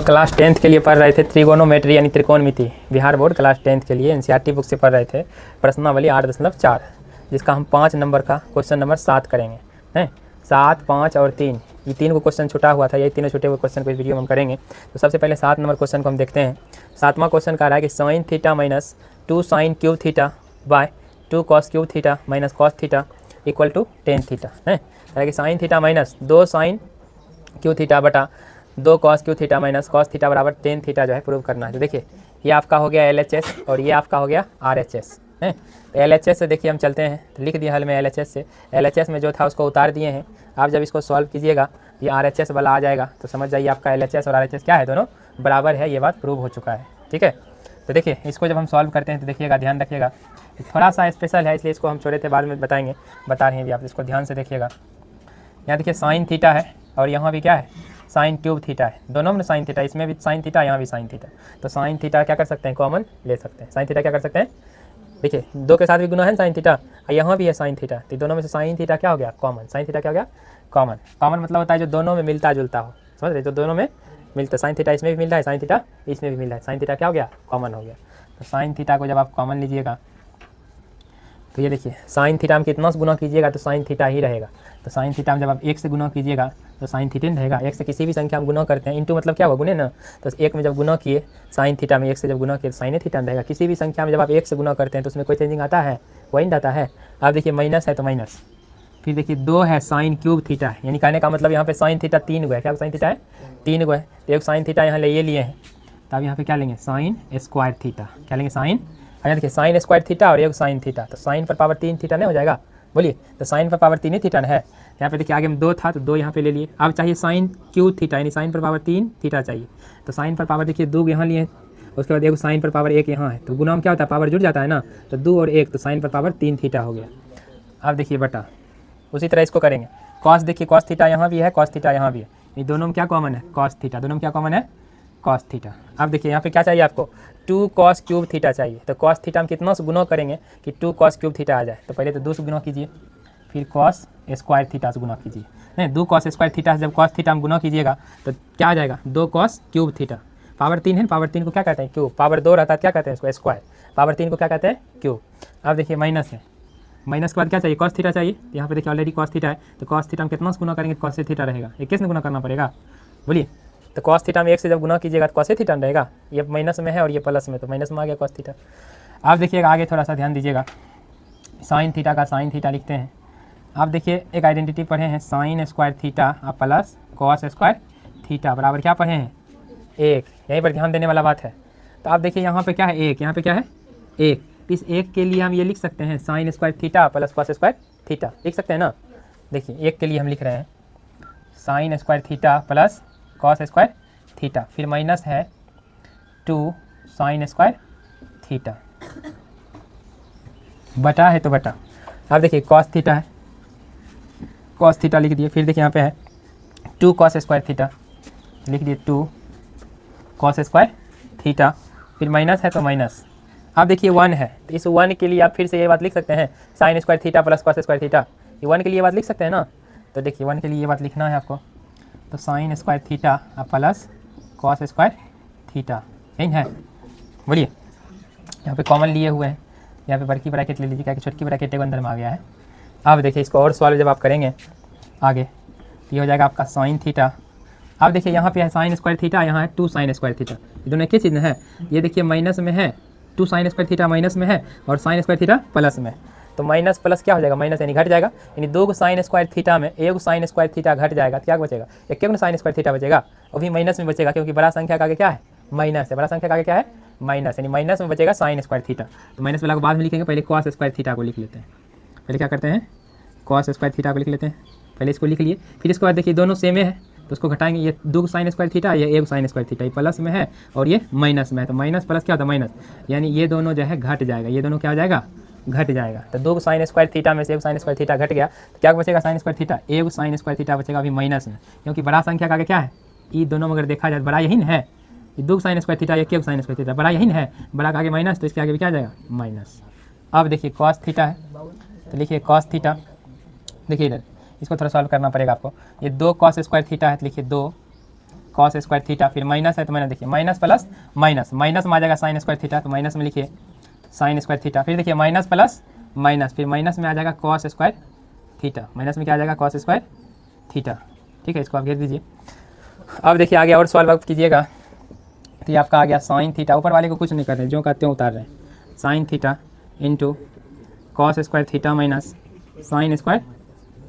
Class 10th के लिए पढ़ रहे थे त्रिगोनोमेट्री यानी त्रिकोणमिति। बिहार बोर्ड क्लास 10th के लिए एनसीईआरटी बुक से पढ़ रहे थे प्रश्नावली 8.4, जिसका हम 5 नंबर का क्वेश्चन नंबर 7 करेंगे हैं। 7, 5 और 3, ये 3 को क्वेश्चन छूटा हुआ था, ये तीनों छूटे हुए क्वेश्चन को इस वीडियो में हम करेंगे। तो सबसे पहले 7 नंबर क्वेश्चन को हम देखते हैं। 7वां क्वेश्चन कह रहा है कि sine theta minus 2 sine cube theta by 2 cos cube theta minus cos theta equal to tan theta है। कि sine theta minus 2 sine cube theta बटा 2 cos cube theta minus cos theta बराबर टेन थीटा जो है prove करना है। तो देखिए ये आपका हो गया LHS और ये आपका हो गया RHS है। तो LHS से देखिए हम चलते हैं, तो लिख दिया हल में LHS से। LHS में जो था उसको उतार दिए हैं। आप जब इसको सॉल्व कीजिएगा ये RHS वाला आ जाएगा, तो समझ जाइए आपका LHS और RHS क्या है, दोनों बराबर है। ये बात प्रूव हो चुका है, ठीक है। तो देखिए इसको जब हम सॉल्व करते हैं तो देखिएगा, ध्यान रखिएगा, थोड़ा सा स्पेशल है इसलिए इसको हम छोड़े थे, बाद में बताएंगे, बता रहे हैं भी आप, इसको ध्यान से देखिएगा। यहाँ देखिए साइन थीटा है और यहाँ भी क्या है, साइन क्यूब थीटा है। दोनों में साइन थीटा, इसमें भी साइन थीटा, यहाँ भी साइन थीटा। तो साइन थीटा क्या कर सकते हैं, कॉमन ले सकते हैं। साइन थीटा क्या कर सकते हैं, देखिए 2 के साथ भी गुना है साइन थीटा, और यहाँ भी है साइन थीटा। तो दोनों में से साइन थीटा क्या हो गया, कॉमन। साइन थीटा क्या हो गया, कॉमन। कॉमन मतलब होता है जो दोनों में मिलता जुलता हो, समझ रहे, जो दोनों में मिलता। साइन थीटा इसमें भी मिल रहा है, साइन थीटा इसमें भी मिल रहा है, साइन थीटा क्या हो गया, कॉमन हो गया। तो साइन थीटा को जब आप कॉमन लीजिएगा तो ये देखिए साइन थीटा में कितना से गुना कीजिएगा तो साइन थीटा ही रहेगा। तो साइन थीटा में जब आप 1 से गुना कीजिएगा तो साइन थीटा रहेगा। 1 से किसी भी संख्या में गुना करते हैं, इंटू मतलब क्या हुआ, गुने ना। तो 1 में जब गुना किए साइन थीटा में 1 से जब गुना किए तो साइन थीटा रहेगा। किसी भी संख्या में जब आप 1 से गुना करते हैं तो उसमें कोई चेंजिंग आता है, वही आता है। आप देखिए माइनस है तो माइनस, फिर देखिए 2 है साइन क्यूब थीटा है, यानी कहने का मतलब यहाँ पे साइन थीटा 3 गो है। क्या साइन थीटा है, 3 गो है। तो एक साइन थीटा यहाँ ले लिए हैं, तो अब यहाँ पे क्या लेंगे, साइन स्क्वायर थीटा। क्या लेंगे, साइन। अगर देखिए साइन स्क्वायर थीटा और एक साइन थीटा, तो साइन पर पावर 3 थीटा नहीं हो जाएगा, बोलिए। तो साइन पर पावर 3 ही थीटा है। यहाँ पे देखिए आगे में 2 था तो 2 यहाँ पे ले लिए। अब चाहिए साइन क्यूब थीटा, यानी साइन पर पावर 3 थीटा चाहिए। तो साइन पर पावर देखिए 2 यहाँ लिए, उसके बाद एक साइन पर पावर 1 यहाँ है। तो गुना में क्या होता है, पावर जुड़ जाता है ना, तो 2 और 1, तो साइन पर पावर 3 थीटा हो गया। अब देखिए बटा, उसी तरह इसको करेंगे। कॉस देखिए कॉस थीटा यहाँ भी है, कॉस थीटा यहाँ भी है, ये दोनों में क्या कॉमन है, कॉस थीटा। दोनों में क्या कॉमन है, कॉस थीटा। अब देखिए यहाँ पे क्या चाहिए आपको, 2 कॉस क्यूब थीटा चाहिए। तो कॉस थीटा में कितना से गुना करेंगे कि 2 कॉस क्यूब थीटा आ जाए। तो पहले तो 2 से गुना कीजिए, फिर कॉस स्क्वायर थीटा से गुना कीजिए। नहीं, 2 कॉस स्क्वायर थीटा से जब कॉस थीटा में गुना कीजिएगा तो क्या आ जाएगा, 2 कॉस क्यूब थीटा। पावर 3 है, पावर 3 को क्या कहते हैं, क्यूब। पावर 2 रहता है क्या कहते हैं इसको, स्क्वायर। पावर 3 को क्या कहते हैं, क्यूब। अब देखिए माइनस है, माइनस के बाद क्या चाहिए, कॉस थीटा चाहिए। यहाँ पे देखिए ऑलरेडी कॉस थीटा है, तो कॉस थीटा में कितना से गुना करेंगे, कॉस थीटा रहेगा। ये किसने गुना करना पड़ेगा, बोलिए। तो कॉस थीटा में 1 से जब गुना कीजिएगा तो कॉस थीटा रहेगा। ये माइनस में है और ये प्लस में, तो माइनस में आ गया कॉस थीटा। आप देखिएगा आगे थोड़ा सा ध्यान दीजिएगा, साइन थीटा का साइन थीटा लिखते हैं। आप देखिए एक आइडेंटिटी पढ़े हैं, sign square theta plus cos square theta बराबर क्या पढ़े हैं, 1। यहीं पर ध्यान देने वाला बात है। तो आप देखिए यहाँ पे क्या है, 1, यहाँ पे क्या है, 1। इस 1 के लिए हम ये लिख सकते हैं sign square theta plus cos square theta, लिख सकते हैं ना। देखिए 1 के लिए हम लिख रहे हैं sign square theta plus cos square theta, फिर माइनस है 2 साइन स्क्वायर थीटा, बटा है तो बटा। अब देखिए कॉस थीटा है, कॉस थीटा लिख दिए। फिर देखिए यहाँ पे है 2 कॉस स्क्वायर थीटा, लिख दिए 2 कॉस स्क्वायर थीटा, फिर माइनस है तो माइनस। अब देखिए 1 है, तो इस 1 के लिए आप फिर से ये बात लिख सकते हैं sign square theta plus cos square theta. ये 1 के लिए बात लिख सकते हैं ना। तो देखिए 1 के लिए ये बात लिखना है आपको, तो sine square theta plus cos square theta, यही है, बोलिए। यहाँ पे कॉमन लिए हुए हैं, यहाँ पे बड़की ब्रैकेट ले लीजिए, क्या कि छोटकी ब्रैकेट एक अंदर में आ गया है। अब देखिए इसको और सॉल्व जब आप करेंगे आगे तो ये हो जाएगा आपका साइन थीटा। अब देखिए यहाँ पे है साइन स्क्वायर थीटा, यहाँ है 2 साइन स्क्वायर थीटा, ये दोनों एक ही चीज़ है। ये देखिए माइनस में है, 2 साइन स्क्वायर थीटा माइनस में है और साइन स्क्वायर थीटा प्लस में। तो माइनस प्लस क्या हो जाएगा, माइनस यानी घट जाएगा, यानी 2 साइन स्क्वायर थीटा में 1 साइन स्क्वायर थीटा घट जाएगा, तो क्या बचेगा, 1 साइन स्क्वायर थीटा बचेगा, और भी माइनस में बचेगा क्योंकि बड़ा संख्या का आगे क्या है, माइनस है। बड़ा संख्या का आगे क्या है, माइनस, यानी माइनस में बचेगा साइन स्क्वायर थीटा। तो माइनस वाला को बाद में लिखेंगे, पहले कॉस स्क्वायर थीटा को लिख लेते हैं। पहले क्या करते हैं, कॉस स्क्वायर थीटा को लिख लेते हैं, पहले इसको लिख लिए। फिर इसके बाद देखिए दोनों सेम है तो उसको घटाएंगे, ये 2 साइन स्क्वायर थीटा, ये 1 साइन स्क्वायर थीटा, ये प्लस में है और ये माइनस में है। तो माइनस प्लस क्या होता है, माइनस, यानी ये दोनों जो है घट जाएगा, ये दोनों क्या हो जाएगा, घट जाएगा। तो 2 साइन स्क्वायर थीटा में से 1 साइन स्क्वायर थीटा घट गया, तो क्या बचेगा, sign square theta, 1 sign square theta बचेगा अभी माइनस में, क्योंकि बड़ा संख्या का आगे क्या है, ये दोनों में अगर देखा जाए बड़ा यही है, ये 2 sign square theta 1 sign square theta, बड़ा यही है, बड़ा का आगे माइनस, तो इसके आगे भी क्या आ जाएगा, माइनस। अब देखिए कॉस थीटा है, तो लिखिए कॉस थीटा, देखिए इधर इसको थोड़ा सॉल्व करना पड़ेगा आपको। ये 2 कॉस स्क्वायर थीटा है, तो लिखिए 2 कॉस स्क्वायर थीटा, फिर माइनस है तो मैंने देखिए माइनस प्लस माइनस, माइनस में आ जाएगा साइन स्क्वायर थीटा, तो माइनस में लिखिए साइन स्क्वायर थीटा, फिर देखिए माइनस प्लस माइनस, फिर माइनस में आ जाएगा कॉस स्क्वायर थीटा, माइनस में क्या आ जाएगा कॉस स्क्वायर थीटा। ठीक है, इसको आप घेर दीजिए। अब देखिए आगे और सॉल्व आप कीजिएगा, तो ये आपका आ गया साइन थीटा, ऊपर वाले को कुछ नहीं कर रहे हैं, जो कहते हैं उतार रहे हैं, sign theta into cos square theta minus sign square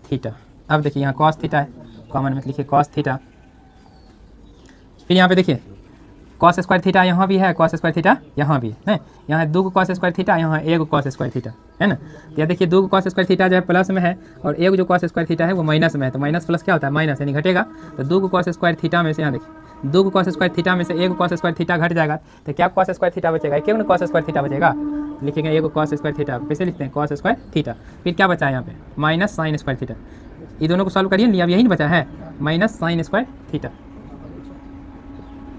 theta. अब देखिए यहाँ कॉस थीटा है, कॉमन में लिखिए कॉस थीटा, फिर यहाँ पे देखिए कॉस स्क्वायर थीटा यहाँ भी है, कॉस स्क्वायर थीटा यहाँ भी है, यहाँ 2 कॉस स्क्वायर थीटा, यहाँ 1 कॉस स्क्वायर थीटा है ना। तो यह देखिए 2 कॉस स्क्वायर थीटा जो है प्लस में है और 1 जो कॉस स्क्वायर थीटा है वो माइनस में है, तो माइनस प्लस क्या होता है माइनस, यानी घटेगा। तो 2 कॉस स्क्वायर थीटा में से यहाँ देखिए 2 कॉस स्क्वायर थीटा में से 1 कॉस स्क्वायर थीटा घट जाएगा, तो क्या कॉस स्क्वायर थीटा बचेगा, क्यों ना कॉस स्क्वायर थीटा बचेगा, लिखेंगे 1 कॉस स्क्वायर थीटा, कैसे लिखते हैं कॉस स्क्वायर थीटा, फिर क्या बचा है यहाँ पे माइनस साइन स्क्वायर थीटा। ये दोनों को सॉल्व करिए, अब यही बचा है माइनस साइन स्क्वायर थीटा।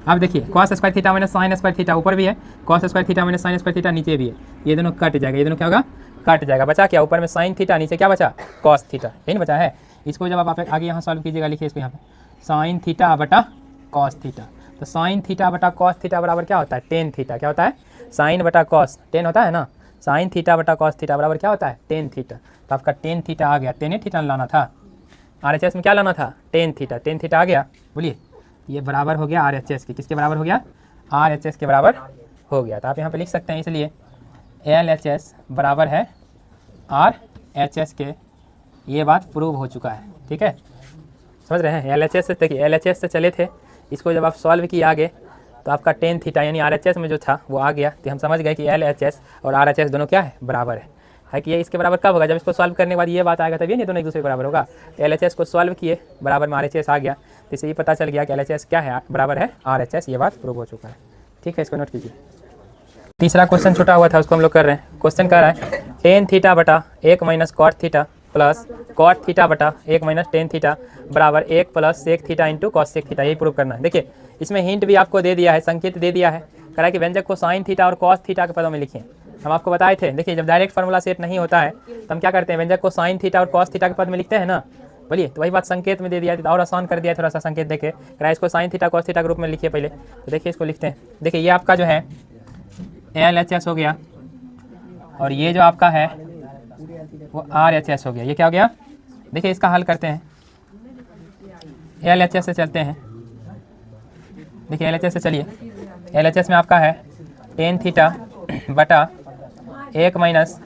अब देखिए cos square theta minus sign square theta ऊपर भी है, cos square theta minus sign square theta नीचे भी है, ये दोनों कट जाएगा, ये दोनों क्या होगा कट जाएगा, बचा क्या ऊपर में साइन थीटा, नीचे क्या बचा कॉस थीटा, यही बचा है। इसको जब आप आगे यहाँ सॉल्व कीजिएगा, लिखिए इसको यहाँ पे साइन थीटा बटा कॉस थीटा, तो साइन थीटा बटा कॉस थीटा बराबर क्या होता है टेन थीटा, क्या होता है साइन बटा कॉस टेन होता है ना, साइन थीटा बटा कॉस थीटा बराबर क्या होता है टेन थीटा, तो आपका टेन थीटा आ गया, टेन थीटा लाना था, RHS में क्या लाना था टेन थीटा आ गया, बोलिए ये बराबर हो गया RHS के, किसके बराबर हो गया RHS के बराबर हो गया। तो आप यहाँ पे लिख सकते हैं, इसलिए LHS बराबर है RHS के, ये बात प्रूव हो चुका है। ठीक है, समझ रहे हैं। LHS से देखिए LHS से चले थे, इसको जब आप सॉल्व किए आगे तो आपका टेन थीटा यानी RHS में जो था वो आ गया, तो हम समझ गए कि LHS और RHS दोनों क्या है बराबर है कि ये इसके बराबर कब होगा, जब इसको सॉल्व करने के बाद ये बात आएगा तभी नहीं दोनों एक दूसरे के बराबर होगा। LHS को सॉल्व किए बराबर में RHS आ गया, तो इससे ये पता चल गया कि LHS क्या है बराबर है RHS, ये बात प्रूव हो चुका है। ठीक है, इसको नोट कीजिए। तीसरा क्वेश्चन छूटा हुआ था उसको हम लोग कर रहे हैं। क्वेश्चन कह रहा है टेन थीटा बटा 1 minus cot theta plus cot theta बटा 1 माइनस टेन थीटा बराबर 1 plus sec theta into cosec theta, यही प्रूव करना है। देखिए इसमें हिंट भी आपको दे दिया है, संकेत दे दिया है, कह रहा है कि व्यंजक को साइन थीटा और कॉस थीटा के पदों में लिखिए। हम आपको बताए थे, देखिए जब डायरेक्ट फार्मूला सेट नहीं होता है तो हम क्या करते हैं, व्यंजक को साइन थीटा और कॉस थीटा के पद में लिखते हैं ना, बोलिए। तो वही बात संकेत में दे दिया और आसान कर दिया, थोड़ा सा संकेत देके कह रहा है इसको साइन थीटा कॉस थीटा के रूप में लिखिए पहले। तो देखिए इसको लिखते हैं, देखिए ये आपका जो है LHS हो गया और ये जो आपका है वो RHS हो गया, ये क्या हो गया। देखिए इसका हल करते हैं, LHS से चलते हैं, देखिए LHS से चलिए। LHS में आपका है टेन थीटा बटा 1 minus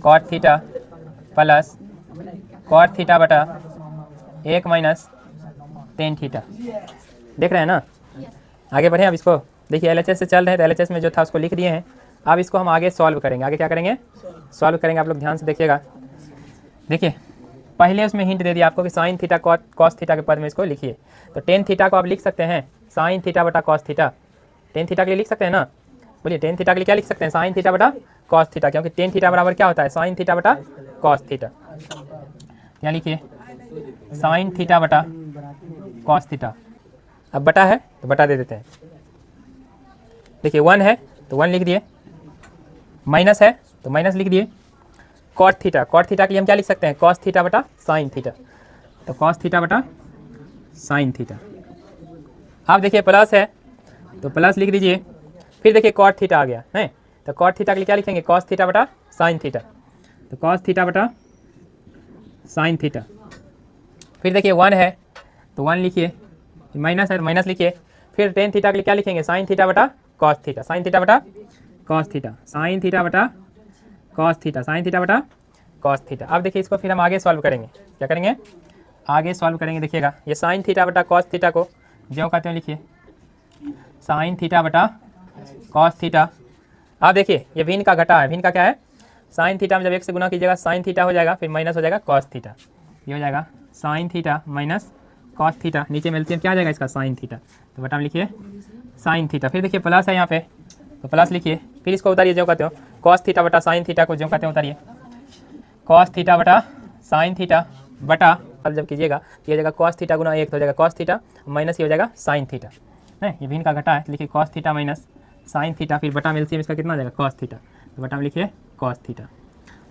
cot theta plus cot theta बटा 1 माइनस टेन थीटा, देख रहे हैं ना। आगे बढ़े, अब इसको देखिए LHS से चल रहे हैं तो LHS में जो था उसको लिख दिए हैं, अब इसको हम आगे सॉल्व करेंगे। आगे क्या करेंगे सॉल्व करेंगे, आप लोग ध्यान से देखिएगा। देखिए पहले उसमें हिंट दे दिया आपको कि साइन थीटा कॉस थीटा के पद में इसको लिखिए, तो टेन थीटा को आप लिख सकते हैं साइन थीटा बटा कॉस थीटा, टेन थीटा के लिए लिख सकते हैं ना, बोलिए टेन थीटा के लिए क्या लिख सकते हैं साइन थीटा बटा कॉस थीटा, क्योंकि टेन थीटा बराबर क्या होता है साइन थीटा बटा कॉस थीटा। क्या लिखिए साइन थीटा बटा कॉस थीटा, अब बटा है तो बटा दे देते हैं, देखिए 1 है तो 1 लिख दिए, माइनस है तो माइनस लिख दिए, कॉट थीटा के लिए हम क्या लिख सकते हैं कॉस थीटा बटा साइन थीटा, तो कॉस थीटा बटा साइन थीटा। अब देखिए प्लस है तो प्लस लिख दीजिए, फिर देखिए कॉट थीटा आ गया है तो कॉट थीटा के लिए क्या लिखेंगे कॉस थीटा बटा साइन थीटा, तो कॉस थीटा बटा साइन थीटा। फिर देखिए 1 है तो 1 लिखिए, माइनस है तो माइनस लिखिए, फिर टेन थीटा के लिए क्या लिखेंगे साइन थीटा बटा कॉस थीटा, साइन थीटा बटा कॉस थीटा, साइन थीटा बटा कॉस थीटा, साइन थीटा बटा कॉस थीटा। अब देखिए इसको फिर हम आगे सॉल्व करेंगे, क्या करेंगे आगे सॉल्व करेंगे। देखिएगा ये साइन थीटा बटा कॉस थीटा को जो कहते हैं लिखिए साइन थीटा बटा कॉस थीटा। अब देखिए ये भिन्न का घटा है, भिन्न का क्या है साइन थीटा में जब 1 से गुना कीजिएगा साइन थीटा हो जाएगा, फिर माइनस हो जाएगा कॉस थीटा, ये हो जाएगा sign theta minus cos theta, नीचे में एलसीएम क्या आ जाएगा इसका साइन थीटा, तो बटा में लिखिए साइन थीटा। फिर देखिए प्लस है यहाँ पे तो प्लस लिखिए, फिर इसको उतारिए जो कहते हो कॉस थीटा बटा साइन थीटा को जो कहते हैं उतारिए, कॉस थीटा बटा साइन थीटा बटा, अब जब कीजिएगा तो ये जाएगा कॉस थीटा गुना 1 तो हो जाएगा कॉस थीटा माइनस ये हो जाएगा साइन थीटा है, ये भिन्न का घटा है तो लिखिए cos theta minus sign theta, फिर बटा में एलसीएम इसका कितना आ जाएगा कॉस थीटा, तो बटा में लिखिए कॉस थीटा।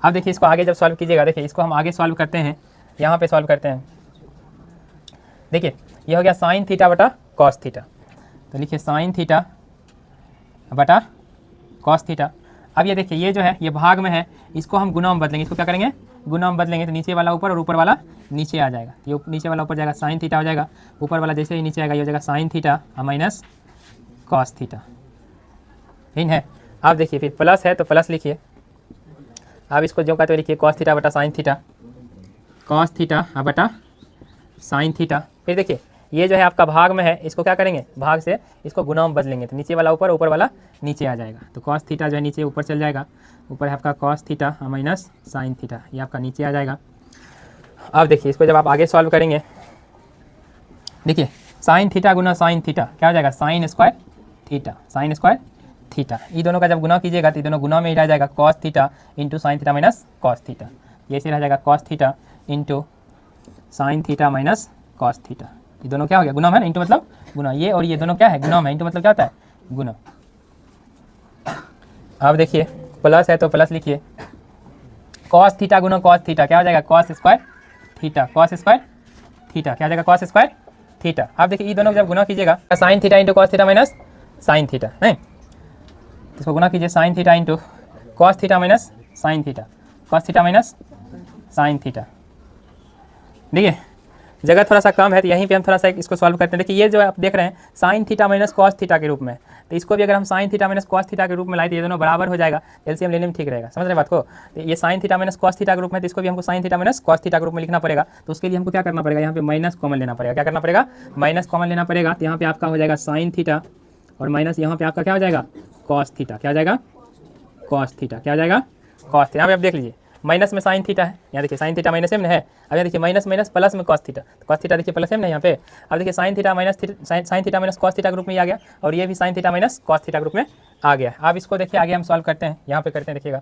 अब देखिए इसको आगे जब सॉल्व कीजिएगा, देखिए इसको हम आगे सॉल्व करते हैं, यहाँ पे सॉल्व करते हैं। देखिए ये हो गया साइन थीटा बटा कॉस थीटा। तो लिखिए साइन थीटा बटा कॉस थीटा। अब ये देखिए ये जो है ये भाग में है, इसको हम गुना में बदलेंगे, इसको क्या करेंगे गुना में बदलेंगे, तो नीचे वाला ऊपर और ऊपर वाला नीचे आ जाएगा। ये नीचे वाला ऊपर जाएगा साइन थीटा हो जाएगा, ऊपर वाला जैसे ही नीचे आएगा ये हो जाएगा sign theta minus cos theta. ठीक है। आप देखिए फिर प्लस है तो प्लस लिखिए, आप इसको जो कहते हो लिखिए कॉस थीटा बटा साइन थीटा, कॉस थीटा बटा साइन थीटा। फिर देखिए ये जो है आपका भाग में है, इसको क्या करेंगे भाग से इसको गुना में बदलेंगे, तो नीचे वाला ऊपर वाला नीचे आ जाएगा। तो कॉस थीटा जो है नीचे ऊपर चल जाएगा, ऊपर है आपका cos theta minus sine theta, ये आपका नीचे आ जाएगा। अब देखिए इसको जब आप आगे सॉल्व करेंगे, देखिए साइन थीटा गुना साइन थीटा क्या हो जाएगा sign square theta, sign square theta. ये दोनों का जब गुना कीजिएगा तो ये दोनों गुना में ही रह जाएगा, cos theta into sine theta minus cos theta, ये से रह जाएगा cos theta into sine theta minus cos theta. ये दोनों क्या हो गया गुना में, इंटू मतलब गुना, ये और ये दोनों क्या है गुना में, इंटू मतलब क्या होता है गुना। अब देखिए प्लस है तो प्लस लिखिए, कॉस थीटा गुना कॉस थीटा क्या हो जाएगा cos square theta, cos square theta क्या हो जाएगा कॉस स्क्वायर थीटा। अब देखिए ये दोनों जब गुना कीजिएगा sign theta into cos theta minus sine theta है, इसको गुना कीजिए sign theta into cos theta minus sine theta, cos theta minus sine theta. देखिए जगह थोड़ा सा कम है तो यहीं पे हम थोड़ा सा इसको सॉल्व करते हैं। देखिए ये जो आप देख रहे हैं sign theta minus cos theta के रूप में, तो इसको भी अगर हम sign theta minus cos theta के रूप में लाए तो ये दोनों बराबर हो जाएगा, एलसीएम लेने में ठीक रहेगा। समझ रहे बात को। तो ये sign theta minus cos theta के रूप में, तो इसको भी हमको sign theta minus cos theta के रूप में लिखना पड़ेगा। तो उसके लिए हमको क्या करना पड़ेगा, यहाँ पे माइनस कॉमन लेना पड़ेगा। क्या करना पड़ेगा माइनस कॉमन लेना पड़ेगा। तो यहाँ पे आपका हो जाएगा साइन थीटा और माइनस यहाँ पे आपका क्या हो जाएगा कॉस थीटा, क्या हो जाएगा कॉस थीटा, क्या हो जाएगा कॉस थीटा। यहाँ पे आप देख लीजिए माइनस में साइन थीटा है, यहाँ देखिए साइन थीटा माइनस में है। अब यहाँ देखिए माइनस माइनस प्लस में कॉस थीटा, तो कॉस थीटा देखिए प्लस में यहाँ पे। अब देखिए sign theta minus sign theta minus cos theta के रूप में आ गया, और ये भी sign theta minus cos theta के रूप में आ गया। अब इसको देखिए आगे हम सॉल्व करते हैं, यहाँ पे करते हैं। देखिएगा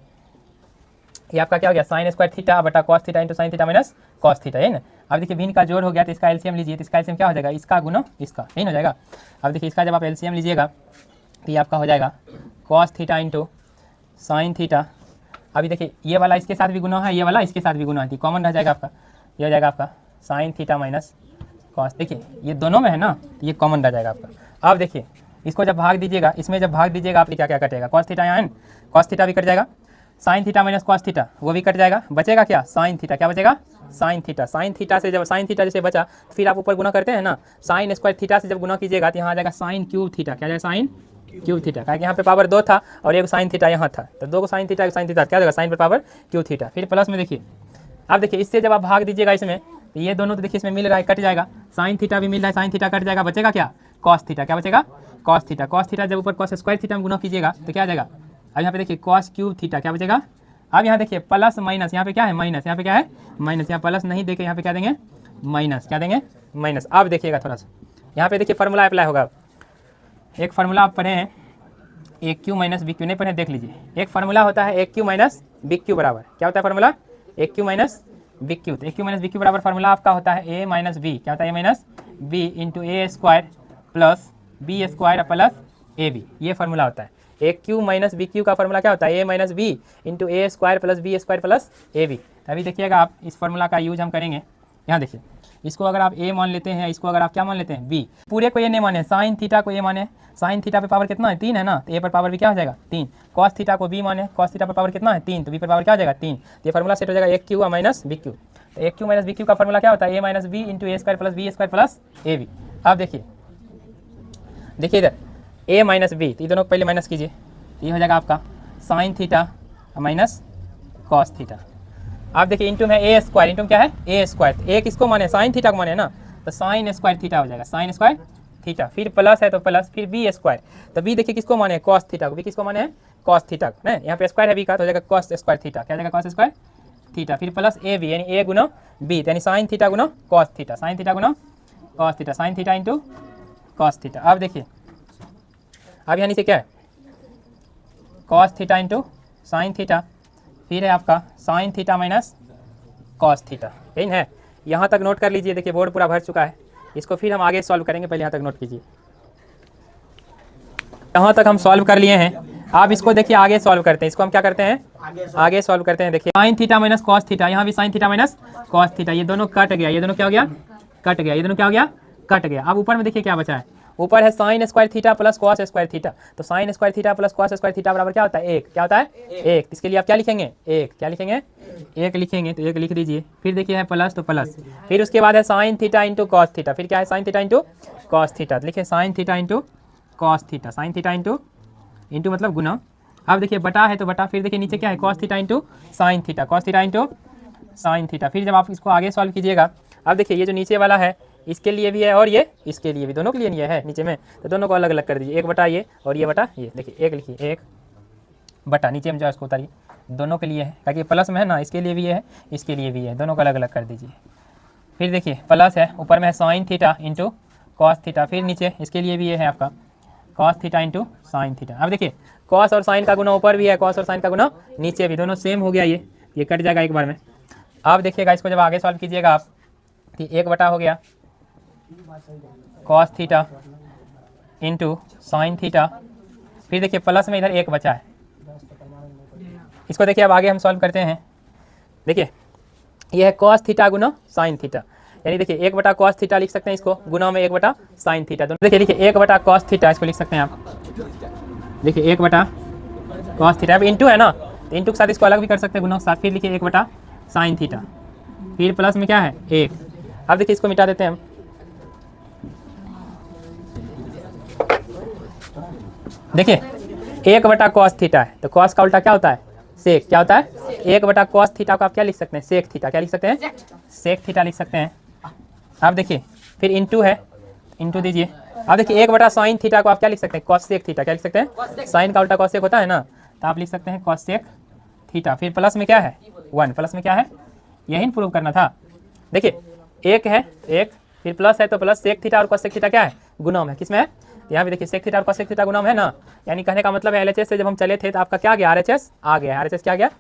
ये आपका क्या हो गया साइन स्क्वायर थीटा बटा cos theta into sine theta minus cos theta, है ना। अब देखिए भिन्न का जोड़ हो गया तो इसका एलसीएम लीजिए, तो इसका एलसीएम क्या हो जाएगा इसका गुना इसका, यही हो जाएगा। अब देखिए इसका जब आप एलसीएम लीजिएगा तो ये आपका हो जाएगा cos theta into sine theta. अभी देखिए ये वाला इसके साथ भी गुना है, ये वाला इसके साथ भी गुना है, कॉमन रह जाएगा आपका, ये हो जाएगा आपका साइन थीटा माइनस कॉस। देखिए ये दोनों में है ना, ये कॉमन रह जाएगा आपका। अब देखिए इसको जब भाग दीजिएगा, इसमें जब भाग दीजिएगा आप क्या क्या कटेगा, कॉस थीटा यहाँ है, कॉस थीटा भी कट जाएगा, sign theta minus cos theta वो भी कट जाएगा, बचेगा क्या साइन थीटा, क्या बचेगा साइन थीटा। साइन थीटा से जब साइन थीटा जैसे बचा फिर आप ऊपर गुना करते हैं ना, साइन स्क्वायर थीटा से जब गुना कीजिएगा तो यहाँ आ जाएगा साइन क्यूब थीटा, क्या जाएगा साइन क्यूब थीटा, क्या यहाँ पे पावर 2 था और एक साइन थीटा यहाँ था, तो 2 को साइन थीटा साइन थीटा क्या जाएगा साइन पर पावर क्यूब थीटा। फिर प्लस में देखिए, अब देखिए इससे जब आप भाग दीजिएगा इसमें तो ये दोनों तो देखिए इसमें मिल रहा है, कट जाएगा, साइन थीटा भी मिल रहा है, साइन थीटा कट जाएगा, बचेगा क्या कॉस थीटा, क्या बचेगा कॉस थीटा। कॉस थीटा जब ऊपर कॉस स्क्वायर थीटा में गुना कीजिएगा तो क्या आ जाएगा, अब यहाँ पे देखिए कॉस क्यूब थीटा क्या बचेगा। अब यहाँ देखिए प्लस माइनस, यहाँ पे क्या है माइनस, यहाँ पे क्या है माइनस, यहाँ प्लस नहीं देके यहाँ पे क्या देंगे माइनस, क्या देंगे माइनस। अब देखिएगा थोड़ा सा यहाँ पे देखिए फार्मूला अप्लाई होगा, एक फार्मूला आप पढ़े हैं A cube minus B cube, नहीं पढ़े देख लीजिए। एक फार्मूला होता है A cube minus B cube बराबर, क्या होता है formula A cube minus B cube. तो A cube minus B cube बराबर फार्मूला आपका होता है ए माइनस बी, क्या होता है A minus B into A square plus B square plus A B, ये फार्मूला होता है। A cube minus B cube का फार्मूला क्या होता है A minus B into A square plus B square plus A B. अभी देखिएगा आप इस फार्मूला का यूज हम करेंगे। यहाँ देखिए इसको अगर आप ए मान लेते हैं, इसको अगर आप क्या मान लेते हैं बी, पूरे को ए नहीं माने, साइन थीटा को ए माने, साइन थीटा पे पावर कितना है 3 है ना, तो ए पर पावर भी क्या हो जाएगा 3। कॉस थीटा को बी माने, कॉस थीटा पर पावर कितना है 3, तो बी पर पावर क्या हो जाएगा 3। तो ये फार्मूला सेट हो जाएगा A cube minus B cube. तो A cube minus B cube का फार्मूला क्या होता है A minus B into A square plus B square plus A B. अब देखिए इधर ए माइनस बी, तो ये दोनों को पहले माइनस कीजिए, ये हो जाएगा आपका sine theta minus cos theta. आप देखिए इंटू में ए स्क्वायर, इंटू क्या है ए स्क्वायर, ए किसको माने साइन थीटा को माने ना, तो साइन स्क्वायर थीटा हो जाएगा साइन स्क्वायर थीटा। फिर प्लस है तो प्लस, फिर बी स्क्वायर, तो बी देखिए किसको माने कॉस थीटा को, बी किसको माने है कॉस थीटा को, ना यहाँ पे स्क्वायर है बी का तो हो जाएगा कॉस स्क्वायर थीटा, क्या हो जाएगा कॉस स्क्वायर थीटा। फिर प्लस ए बी यानी ए गुना बी, यानी साइन थीटा गुना कॉस थीटा, साइन थीटा गुना cos theta, sine theta into cos theta. अब देखिए अब यहाँ नीचे क्या है cos theta into sine theta, फिर है आपका sine theta minus cos theta, यही है। यहाँ तक नोट कर लीजिए, देखिए बोर्ड पूरा भर चुका है, इसको फिर हम आगे सॉल्व करेंगे, पहले यहाँ तक नोट कीजिए। यहाँ तक हम सॉल्व कर लिए हैं, आप इसको देखिए आगे सॉल्व करते हैं, इसको हम क्या करते हैं आगे सॉल्व करते हैं। देखिए sign theta minus cos theta, यहाँ भी sign theta minus cos theta, ये दोनों कट गया, ये दोनों क्या हो गया कट गया, ये दोनों क्या हो गया कट गया। अब ऊपर में देखिए क्या बचा है, ऊपर है sine square theta plus cos square theta, तो sine square theta plus cos square theta बराबर क्या होता है 1, क्या होता है 1। इसके लिए आप क्या लिखेंगे 1, क्या लिखेंगे 1 लिखेंगे, तो 1 लिख दीजिए। फिर देखिए है प्लस, तो प्लस, फिर उसके बाद है sign theta into cos theta, फिर क्या है sign theta into cos theta, तो लिखिए sign theta into cos theta, sine theta into मतलब गुना। अब देखिए बटा है तो बटा, फिर देखिए नीचे क्या है cos theta into sine theta, cos theta into sine theta. फिर जब आप इसको आगे सॉल्व कीजिएगा, अब देखिए ये जो नीचे वाला है इसके लिए भी है और ये इसके लिए भी, दोनों के लिए नहीं है नीचे में, तो दोनों को अलग अलग कर दीजिए, 1 बटा ये और ये बटा ये। देखिए 1 लिखिए, 1 बटा नीचे में जो इसको उतारिए, दोनों के लिए है, ताकि प्लस में है ना, इसके लिए भी है इसके लिए भी है, दोनों को अलग अलग कर दीजिए। फिर देखिए प्लस है, ऊपर में है sign theta into cos theta, फिर नीचे इसके लिए भी ये है आपका cos theta into sine theta. अब देखिए कॉस और साइन का गुना ऊपर भी है, कॉस और साइन का गुना नीचे भी, दोनों सेम हो गया, ये कट जाएगा एक बार में। अब देखिएगा इसको जब आगे सॉल्व कीजिएगा आप, कि 1 बटा हो गया cos theta into sine theta, फिर देखिए प्लस में इधर 1 बचा है, इसको देखिए अब आगे हम सॉल्व करते हैं। देखिए ये है कॉस थीटा गुना साइन थीटा, यानी देखिए 1 बटा कॉस थीटा लिख सकते हैं इसको, गुना में 1 बटा साइन थीटा, दोनों देखिए लिखिए 1 बटा कॉस थीटा, इसको लिख सकते हैं आप, देखिए 1 बटा कॉस थीटा, अब इंटू है ना, तो इंटू के साथ इसको अलग भी कर सकते हैं गुना के साथ, फिर लिखिए 1 बटा साइन थीटा, फिर प्लस में क्या है 1। अब देखिए इसको मिटा देते हैं हम, देखिए 1 बटा कॉस थीटा है, तो कॉस का उल्टा क्या होता है सेक, क्या होता है 1 बटा कॉस थीटा को आप क्या लिख सकते हैं सेक थीटा, क्या लिख सकते हैं सेक थीटा लिख सकते हैं। अब देखिए फिर इंटू है, इंटू दीजिए। अब देखिए 1 बटा साइन थीटा को आप क्या लिख सकते हैं कॉस सेक थीटा, क्या लिख सकते हैं साइन का उल्टा कॉस सेक होता है ना, तो आप लिख सकते हैं कॉस सेक थीटा, फिर प्लस में क्या है 1, प्लस में क्या है यही प्रूव करना था। देखिए 1 है 1, फिर प्लस है तो प्लस सेक थीटा और कॉस सेक थीटा क्या है गुणा में, किसमें है, यहाँ भी देखिए सेक थीटा और कॉस सेक थीटा गुणा में है ना, यानी कहने का मतलब है LHS से जब हम चले थे तो आपका क्या गया RHS आ गया, RHS क्या गया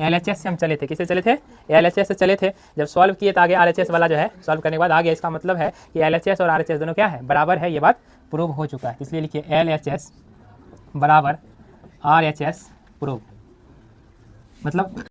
LHS से हम चले थे, किससे चले थे LHS से चले थे, जब सॉल्व किए तो आगे RHS वाला जो है सॉल्व करने के बाद आ गया, इसका मतलब है कि LHS और RHS दोनों क्या है बराबर है, ये बात प्रूव हो चुका है, इसलिए लिखिए LHS बराबर RHS प्रूव, मतलब